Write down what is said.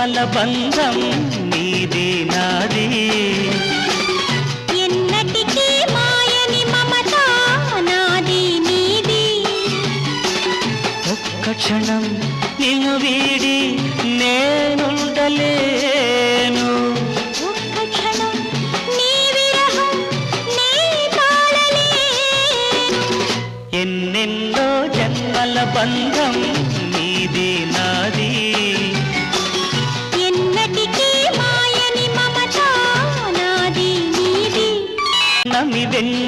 జన్మల బంధం నీది నాది ఎన్నటికీ మాయని మమత నాది నీది ఒక్క క్షణం నిన్ను వీడి నేనుండలేను ఒక్క క్షణం నీ విరహం నీ తాళలేను ఎన్నెన్నో జన్మల బంధం నీది నాది ఎన్నటికీ మాయని మమత నాది నీది నమి వెన్న